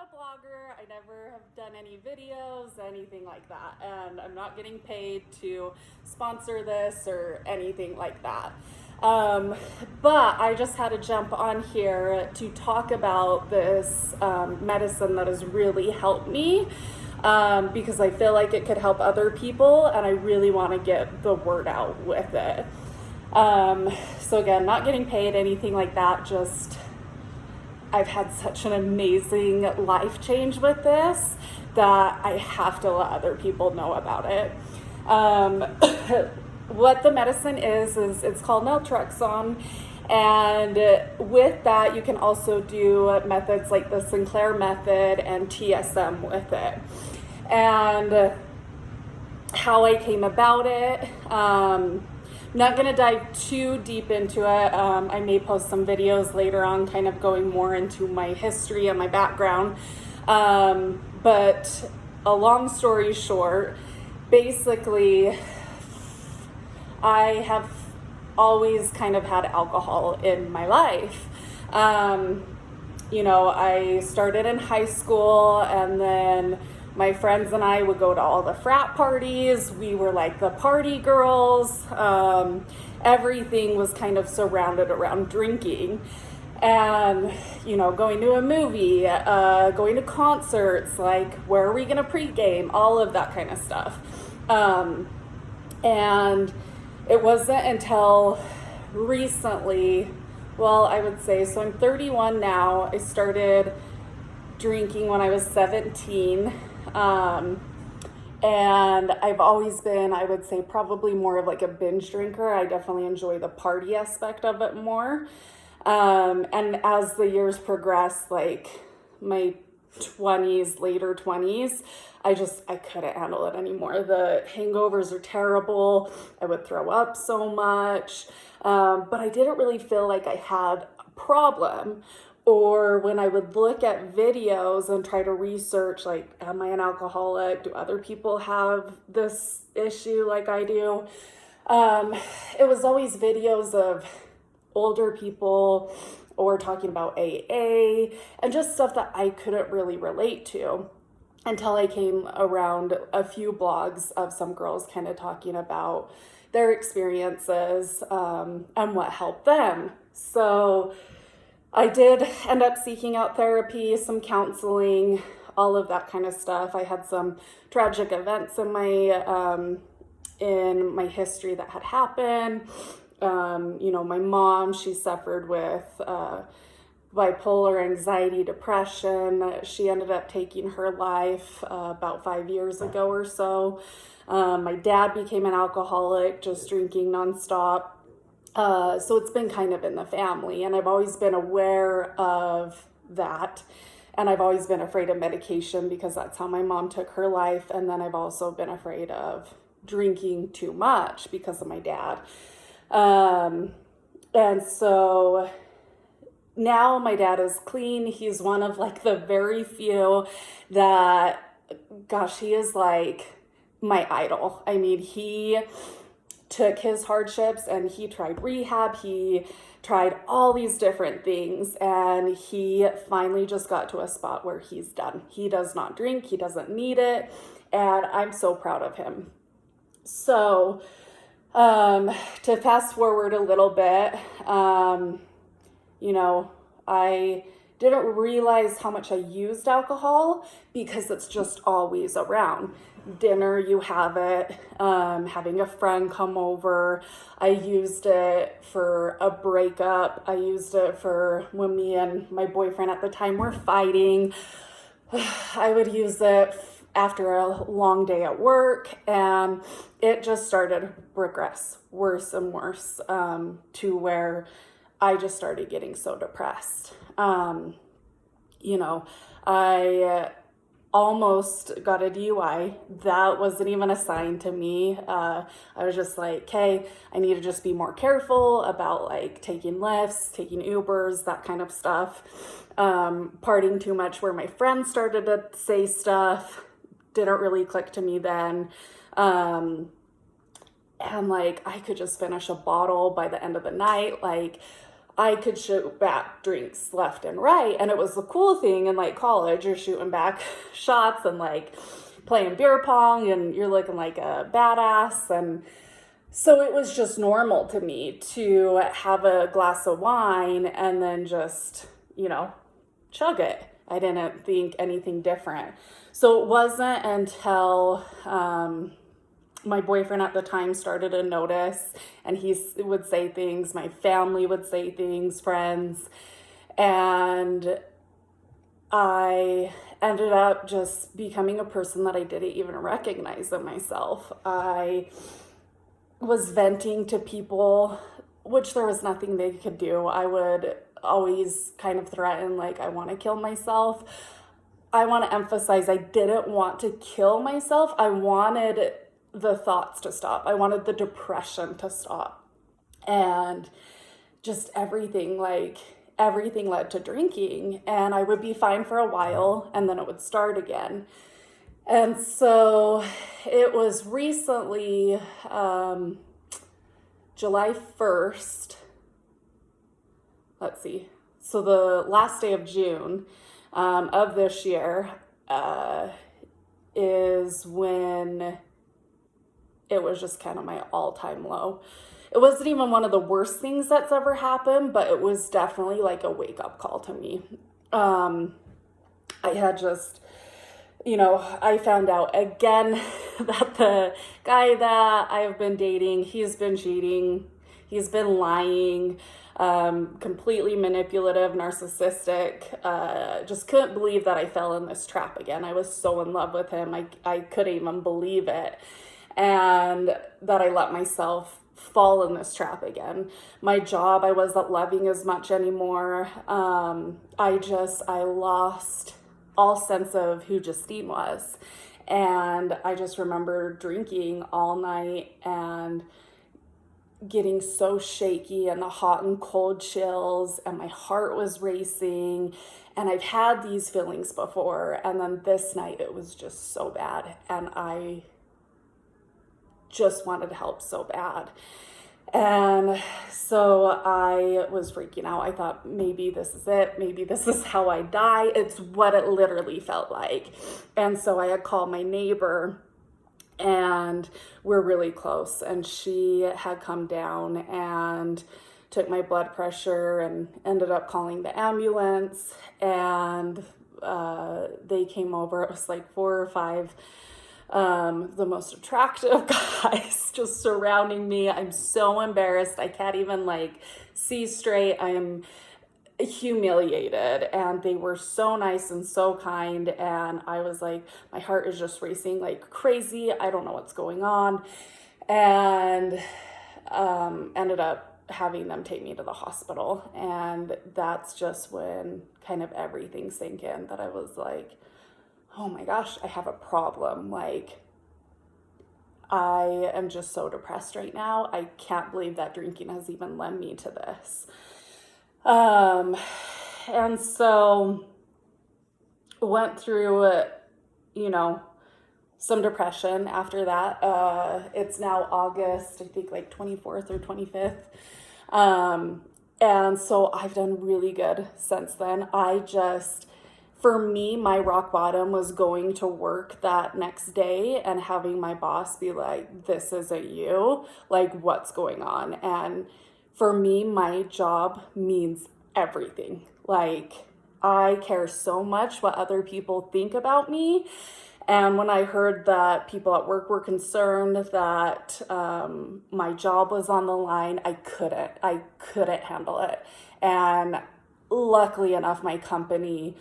a blogger. I never have done any videos, anything like that. And I'm not getting paid to sponsor this or anything like that. But I just had to jump on here to talk about this medicine that has really helped me because I feel like it could help other people, and I really want to get the word out with it. So again, not getting paid, anything like that, just I've had such an amazing life change with this that I have to let other people know about it. What the medicine is it's called Naltrexone, and with that you can also do methods like the Sinclair Method and TSM with it. And how I came about it, I'm not going to dive too deep into it. I may post some videos later on kind of going more into my history and my background. But a long story short, basically, I have always kind of had alcohol in my life. I started in high school, and then my friends and I would go to all the frat parties. We were like the party girls. Everything was kind of surrounded around drinking. And, going to a movie, going to concerts, like where are we going to pregame, all of that kind of stuff. And it wasn't until recently, well, I would say, so I'm 31 now. I started drinking when I was 17. And I've always been, I would say, probably more of like a binge drinker. I definitely enjoy the party aspect of it more. And as the years progressed, like my 20s, later 20s, I couldn't handle it anymore. The hangovers are terrible. I would throw up so much. But I didn't really feel like I had a problem. Or when I would look at videos and try to research, like, am I an alcoholic? Do other people have this issue like I do? It was always videos of older people or talking about AA and just stuff that I couldn't really relate to until I came around a few blogs of some girls kind of talking about their experiences and what helped them. So I did end up seeking out therapy, some counseling, all of that kind of stuff. I had some tragic events in my history that had happened. My mom, she suffered with bipolar, anxiety, depression. She ended up taking her life about 5 years ago or so. My dad became an alcoholic, just drinking nonstop. So it's been kind of in the family, and I've always been aware of that. And I've always been afraid of medication because that's how my mom took her life. And then I've also been afraid of drinking too much because of my dad. And so now my dad is clean. He's one of like the very few that, gosh, he is like my idol. I mean, he took his hardships and he tried rehab. He tried all these different things, and he finally just got to a spot where he's done. He does not drink. He doesn't need it. And I'm so proud of him. So, to fast forward a little bit, I didn't realize how much I used alcohol because it's just always around. Dinner, you have it, having a friend come over. I used it for a breakup. I used it for when me and my boyfriend at the time were fighting. I would use it after a long day at work, and it just started to progress worse and worse to where I just started getting so depressed. I almost got a DUI. That wasn't even a sign to me. I was just like, hey, I need to just be more careful about like taking lifts, taking Ubers, that kind of stuff. Partying too much where my friends started to say stuff didn't really click to me then. And like I could just finish a bottle by the end of the night. Like I could shoot back drinks left and right. And it was the cool thing in like college, you're shooting back shots and like playing beer pong and you're looking like a badass. And so it was just normal to me to have a glass of wine and then just, chug it. I didn't think anything different. So it wasn't until my boyfriend at the time started to notice, and he would say things, my family would say things, friends, and I ended up just becoming a person that I didn't even recognize in myself. I was venting to people, which there was nothing they could do. I would always kind of threaten, like, I want to kill myself. I want to emphasize, I didn't want to kill myself. I wanted the thoughts to stop. I wanted the depression to stop. And just everything led to drinking. And I would be fine for a while, and then it would start again. And so it was recently, July 1st, let's see, so the last day of June of this year is when it was just kind of my all-time low. It wasn't even one of the worst things that's ever happened, but it was definitely like a wake-up call to me. I had just, I found out again that the guy that I've been dating, he's been cheating, he's been lying, completely manipulative, narcissistic. Just couldn't believe that I fell in this trap again. I was so in love with him. I couldn't even believe it. And that I let myself fall in this trap again. My job, I wasn't loving as much anymore. I lost all sense of who Justine was. And I just remember drinking all night and getting so shaky and the hot and cold chills, and my heart was racing. And I've had these feelings before. And then this night it was just so bad. And I just wanted help so bad. And so I was freaking out. I thought, maybe this is it. Maybe this is how I die. It's what it literally felt like. And so I had called my neighbor, and we're really close. And she had come down and took my blood pressure and ended up calling the ambulance. And they came over. It was like 4 or 5 the most attractive guys just surrounding me. I'm so embarrassed. I can't even see straight. I'm humiliated, and they were so nice and so kind. And I was like, my heart is just racing like crazy. I don't know what's going on. And ended up having them take me to the hospital. And that's just when kind of everything sank in, that I was like, oh my gosh, I have a problem. I am just so depressed right now. I can't believe that drinking has even led me to this. And so went through, some depression after that. It's now August, I think 24th or 25th. And so I've done really good since then. For me, my rock bottom was going to work that next day and having my boss be like, this isn't you, what's going on? And for me, my job means everything. I care so much what other people think about me. And when I heard that people at work were concerned that my job was on the line, I couldn't handle it. And luckily enough, my company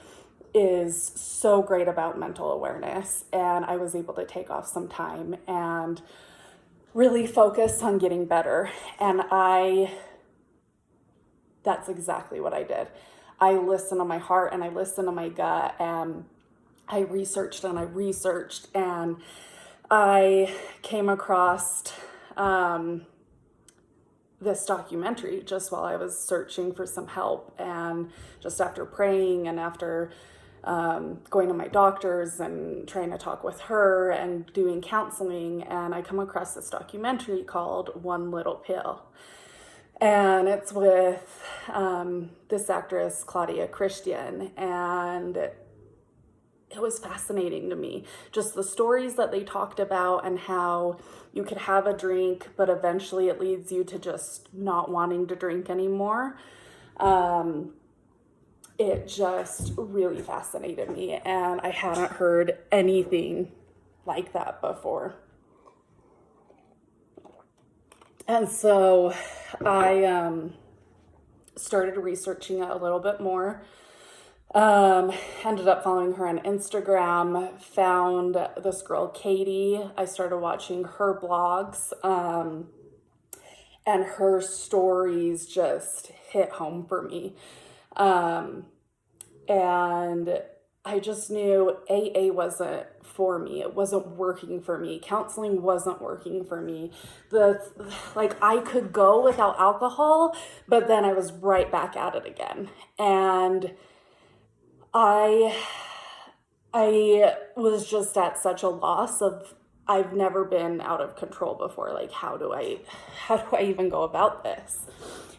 is so great about mental awareness, and I was able to take off some time and really focus on getting better. And that's exactly what I did. I listened to my heart and I listened to my gut, and I researched and I came across this documentary just while I was searching for some help, and just after praying and after going to my doctors and trying to talk with her and doing counseling, and I come across this documentary called One Little Pill. And it's with this actress, Claudia Christian, and it was fascinating to me. Just the stories that they talked about and how you could have a drink, but eventually it leads you to just not wanting to drink anymore. It just really fascinated me, and I hadn't heard anything like that before. And so I started researching it a little bit more. Ended up following her on Instagram, found this girl, Katie. I started watching her blogs, and her stories just hit home for me. And I just knew AA wasn't for me. It wasn't working for me. Counseling wasn't working for me. I could go without alcohol, but then I was right back at it again. And I was just at such a loss of, I've never been out of control before. Like, how do I even go about this?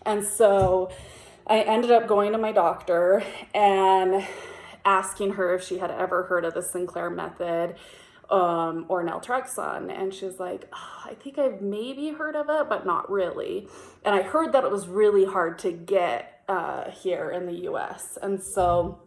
And so I ended up going to my doctor and asking her if she had ever heard of the Sinclair Method or Naltrexone. And she was like, oh, I think I've maybe heard of it, but not really. And I heard that it was really hard to get here in the US. And so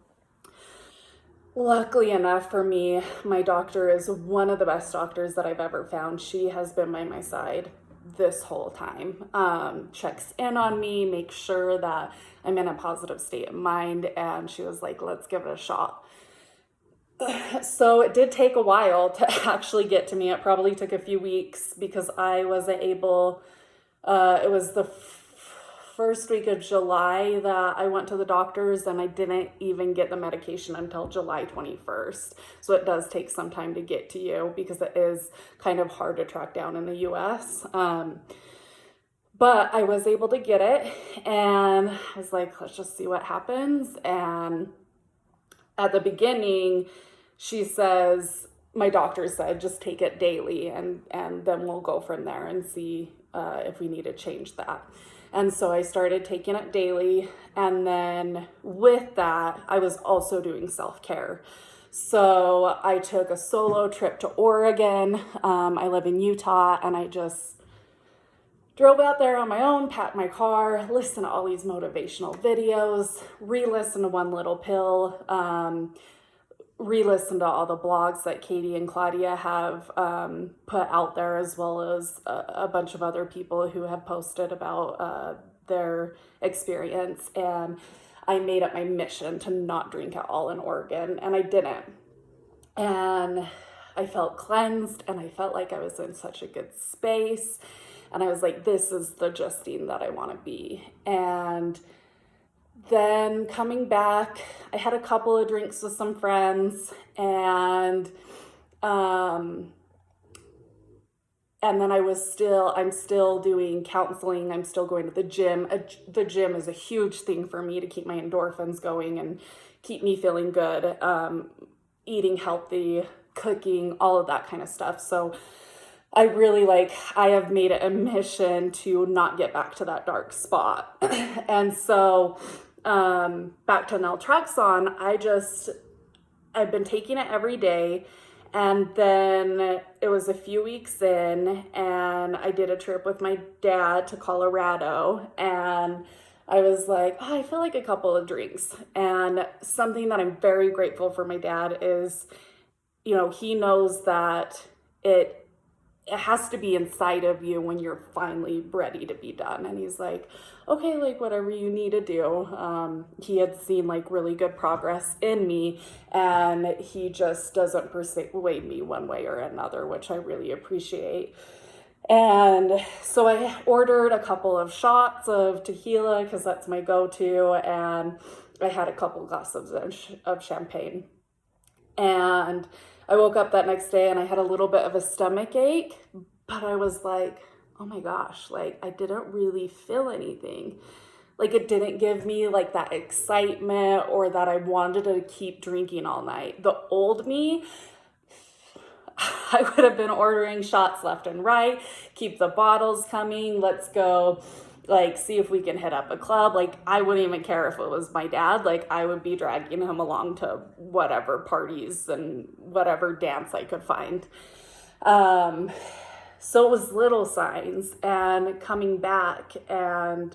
luckily enough for me, my doctor is one of the best doctors that I've ever found. She has been by my side this whole time, checks in on me, makes sure that I'm in a positive state of mind, and she was like, let's give it a shot. So it did take a while to actually get to me. It probably took a few weeks because I wasn't able, it was the first week of July that I went to the doctors, and I didn't even get the medication until July 21st. So it does take some time to get to you because it is kind of hard to track down in the US. But I was able to get it, and I was like, let's just see what happens. And at the beginning, my doctor said, just take it daily, and then we'll go from there and see if we need to change that. And so I started taking it daily. And then with that, I was also doing self-care. So I took a solo trip to Oregon. I live in Utah, and I just drove out there on my own, packed my car, listened to all these motivational videos, re-listened to One Little Pill, re-listened to all the blogs that Katie and Claudia have put out there, as well as a bunch of other people who have posted about their experience. And I made it my mission to not drink at all in Oregon, and I didn't. And I felt cleansed, and I felt like I was in such a good space. And I was like, this is the Justine that I want to be. And then coming back, I had a couple of drinks with some friends, and then I'm still doing counseling. I'm still going to the gym. The gym is a huge thing for me to keep my endorphins going and keep me feeling good. Eating healthy, cooking, all of that kind of stuff. So I have made it a mission to not get back to that dark spot. And so back to Naltrexone, I've been taking it every day. And then it was a few weeks in, and I did a trip with my dad to Colorado, and I was like, oh, I feel like a couple of drinks. And something that I'm very grateful for my dad is, he knows that it has to be inside of you when you're finally ready to be done. And he's like, okay, like whatever you need to do. He had seen like really good progress in me, and he just doesn't persuade me one way or another, which I really appreciate. And so I ordered a couple of shots of tequila because that's my go-to, and I had a couple glasses of champagne. And I woke up that next day and I had a little bit of a stomach ache, but I was like, oh my gosh, like I didn't really feel anything. Like it didn't give me like that excitement or that I wanted to keep drinking all night. The old me, I would have been ordering shots left and right, keep the bottles coming, let's go like, see if we can hit up a club. Like, I wouldn't even care if it was my dad. Like, I would be dragging him along to whatever parties and whatever dance I could find. So it was little signs, and coming back and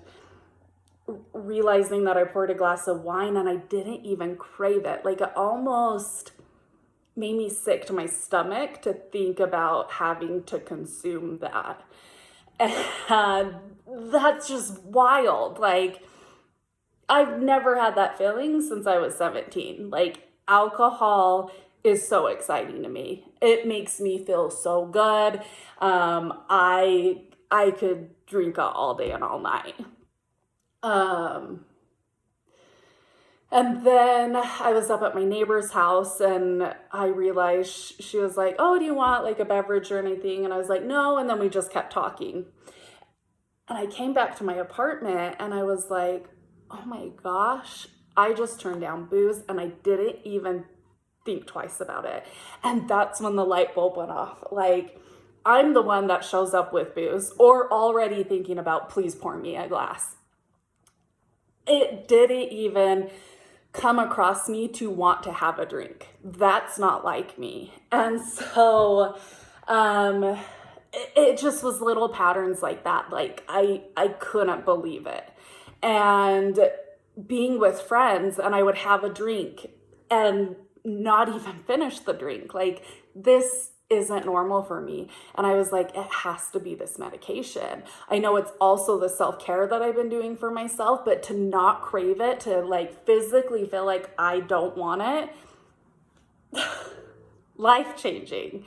realizing that I poured a glass of wine and I didn't even crave it. Like, it almost made me sick to my stomach to think about having to consume that. And that's just wild. Like, I've never had that feeling since I was 17. Like, alcohol is so exciting to me. It makes me feel so good. I could drink it all day and all night. And then I was up at my neighbor's house and I realized she was like, oh, do you want like a beverage or anything? And I was like, no. And then we just kept talking. And I came back to my apartment and I was like, oh my gosh, I just turned down booze and I didn't even think twice about it. And that's when the light bulb went off. Like, I'm the one that shows up with booze or already thinking about, please pour me a glass. It didn't even come across me to want to have a drink. That's not like me. And so it just was little patterns like that. Like, I couldn't believe it. And being with friends, and I would have a drink and not even finish the drink. Like, this isn't normal for me. And I was like, it has to be this medication. I know it's also the self-care that I've been doing for myself, but to not crave it, to like physically feel like I don't want it, life-changing.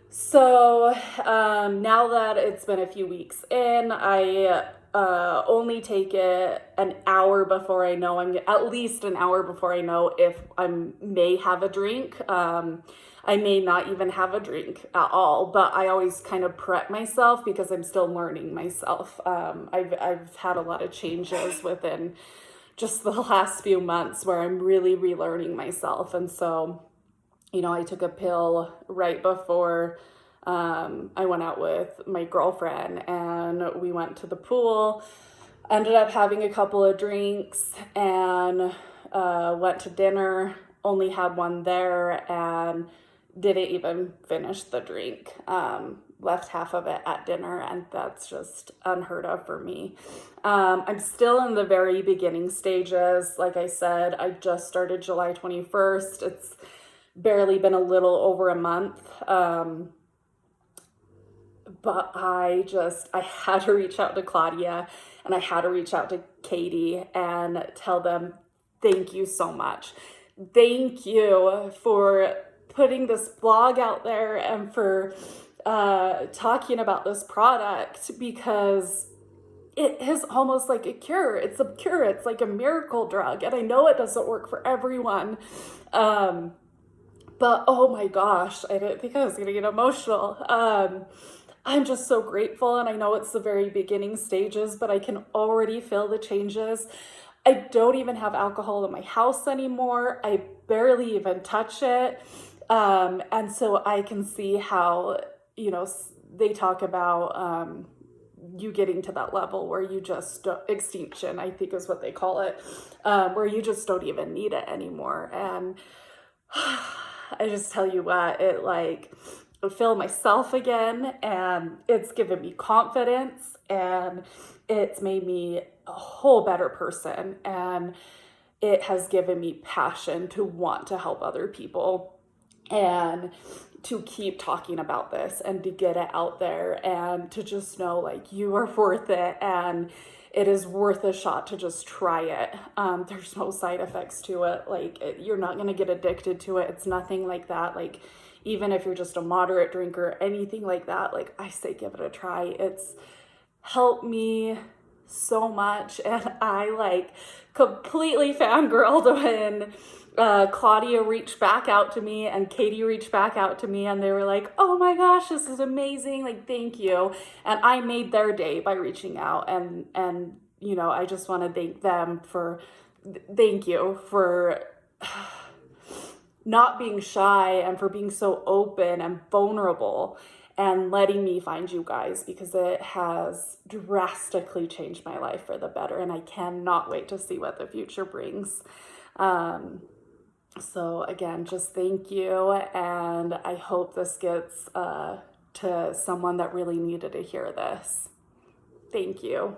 So now that it's been a few weeks in, I only take it an hour before I know at least an hour before I know if I may have a drink. I may not even have a drink at all, but I always kind of prep myself because I'm still learning myself. I've had a lot of changes within just the last few months where I'm really relearning myself. And so, I took a pill right before I went out with my girlfriend and we went to the pool, ended up having a couple of drinks and went to dinner, only had one there and didn't even finish the drink. Left half of it at dinner, and that's just unheard of for me. I'm still in the very beginning stages. Like I said, I just started July 21st. It's barely been a little over a month. But I had to reach out to Claudia and I had to reach out to Katie and tell them, thank you so much. Thank you for putting this blog out there and for talking about this product, because it is almost like a cure. It's a cure. It's like a miracle drug. And I know it doesn't work for everyone. But oh my gosh, I didn't think I was going to get emotional. I'm just so grateful. And I know it's the very beginning stages, but I can already feel the changes. I don't even have alcohol in my house anymore. I barely even touch it. And so I can see how, they talk about you getting to that level where you just, extinction, I think is what they call it, where you just don't even need it anymore. And I just tell you what, I feel myself again, and it's given me confidence, and it's made me a whole better person, and it has given me passion to want to help other people and to keep talking about this and to get it out there and to just know like you are worth it and it is worth a shot to just try it. There's no side effects to it. You're not going to get addicted to it. It's nothing like that. Like, even if you're just a moderate drinker, anything like that, like I say, give it a try. It's helped me so much. And I completely fangirled when Claudia reached back out to me and Katie reached back out to me and they were like, oh my gosh, this is amazing. Like, thank you. And I made their day by reaching out and I just want to thank them thank you for not being shy and for being so open and vulnerable and letting me find you guys, because it has drastically changed my life for the better, and I cannot wait to see what the future brings. So again, just thank you, and I hope this gets to someone that really needed to hear this. Thank you.